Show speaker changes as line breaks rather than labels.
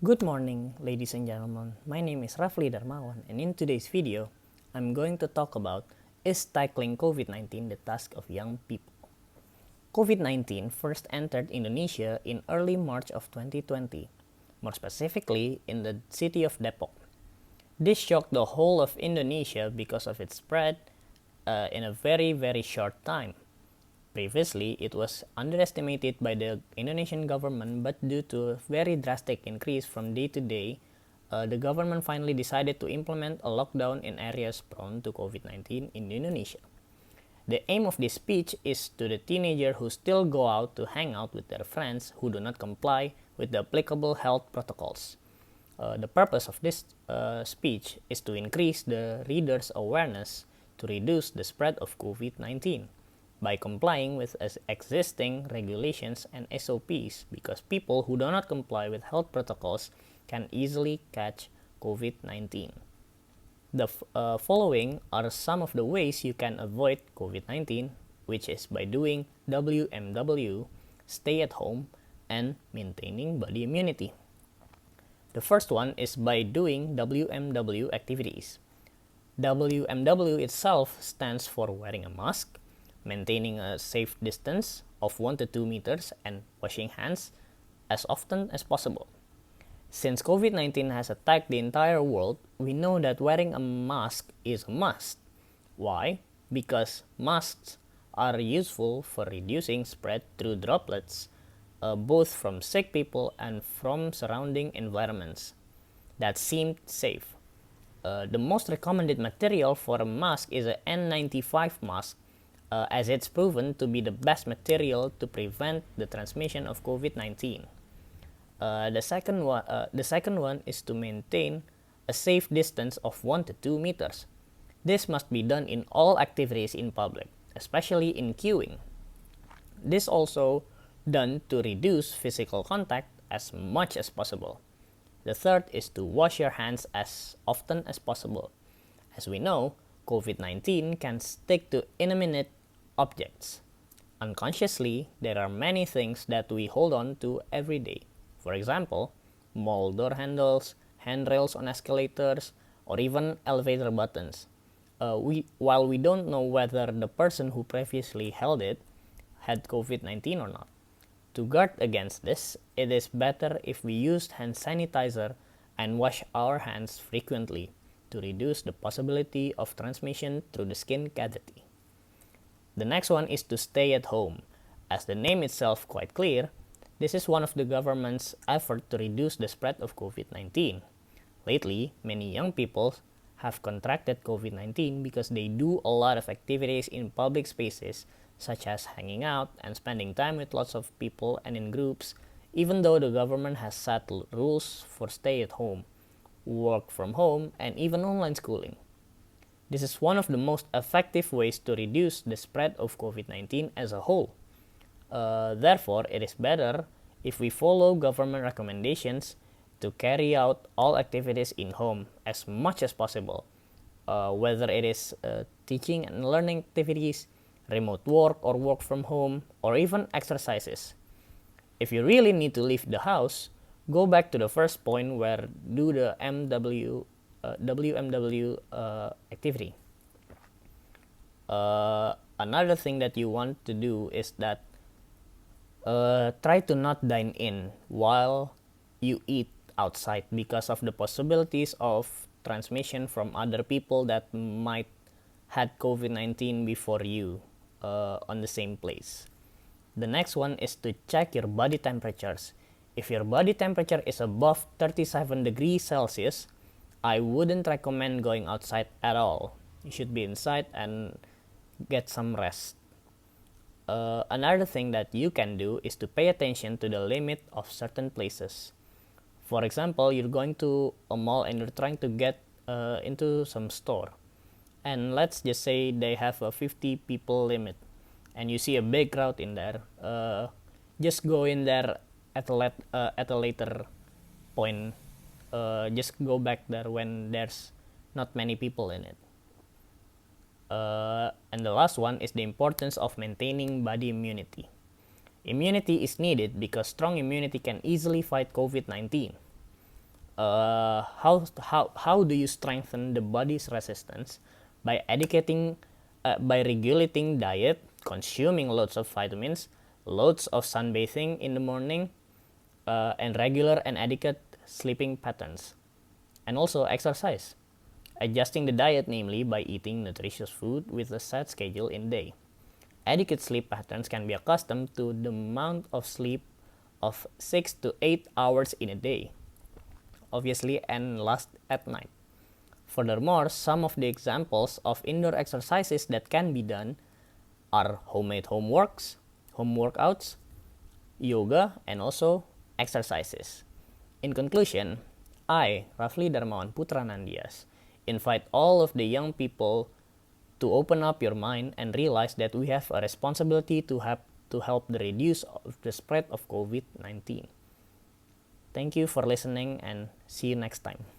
Good morning, ladies and gentlemen. My name is Rafly Dharmawan, and in today's video, I'm going to talk about is tackling COVID-19 the task of young people. COVID-19 first entered Indonesia in early March of 2020, more specifically in the city of Depok. This shocked the whole of Indonesia because of its spread in a very short time. Previously, it was underestimated by the Indonesian government, but due to a very drastic increase from day to day, the government finally decided to implement a lockdown in areas prone to COVID-19 in Indonesia. The aim of this speech is to the teenagers who still go out to hang out with their friends who do not comply with the applicable health protocols. The purpose of this speech is to increase the readers' awareness to reduce the spread of COVID-19 by complying with existing regulations and SOPs, because people who do not comply with health protocols can easily catch COVID-19. The following are some of the ways you can avoid COVID-19, which is by doing WMW, stay at home, and maintaining body immunity. The first one is by doing WMW activities. WMW itself stands for wearing a mask, maintaining a safe distance of 1 to 2 meters, and washing hands as often as possible. Since COVID-19 has attacked the entire world, we know that wearing a mask is a must. Why? Because masks are useful for reducing spread through droplets, both from sick people and from surrounding environments that seemed safe. The most recommended material for a mask is an N95 mask, as it's proven to be the best material to prevent the transmission of COVID-19. The second one is to maintain a safe distance of 1 to 2 meters. This must be done in all activities in public, especially in queuing. This also done to reduce physical contact as much as possible. The third is to wash your hands as often as possible. As we know, COVID-19 can stick to inanimate objects. Unconsciously, there are many things that we hold on to every day. For example, mall door handles, handrails on escalators, or even elevator buttons. While we don't know whether the person who previously held it had COVID-19 or not. To guard against this, it is better if we use hand sanitizer and wash our hands frequently to reduce the possibility of transmission through the skin cavity. The next one is to stay at home. As the name itself quite clear, this is one of the government's effort to reduce the spread of COVID-19. Lately, many young people have contracted COVID-19 because they do a lot of activities in public spaces, such as hanging out and spending time with lots of people and in groups, even though the government has set rules for stay at home, work from home, and even online schooling. This is one of the most effective ways to reduce the spread of COVID-19 as a whole. Therefore, it is better if we follow government recommendations to carry out all activities in home as much as possible, whether it is teaching and learning activities, remote work or work from home, or even exercises. If you really need to leave the house, go back to the first point where do the WMW activity. Another thing that you want to do is that try to not dine in while you eat outside because of the possibilities of transmission from other people that might had COVID-19 before you on the same place. The next one is to check your body temperatures. If your body temperature is above 37 degrees Celsius, I wouldn't recommend going outside at all. You should be inside and get some rest. Another thing that you can do is to pay attention to the limit of certain places. For example, you're going to a mall and you're trying to get into some store, and let's just say they have a 50 people limit, and you see a big crowd in there. Just go in there at a later point. Just go back there when there's not many people in it. And the last one is the importance of maintaining body immunity. Immunity is needed because strong immunity can easily fight COVID-19. how do you strengthen the body's resistance by by regulating diet, consuming loads of vitamins, loads of sunbathing in the morning, and regular and adequate sleeping patterns, and also exercise, adjusting the diet, namely by eating nutritious food with a set schedule in day. Adequate sleep patterns can be accustomed to the amount of sleep of 6 to 8 hours in a day, obviously, and last at night. Furthermore, some of the examples of indoor exercises that can be done are homemade home workouts, yoga, and also exercises. In conclusion, I, Rafly Dharmawan Putranandias, invite all of the young people to open up your mind and realize that we have a responsibility to help the reduce of the spread of COVID-19. Thank you for listening and see you next time.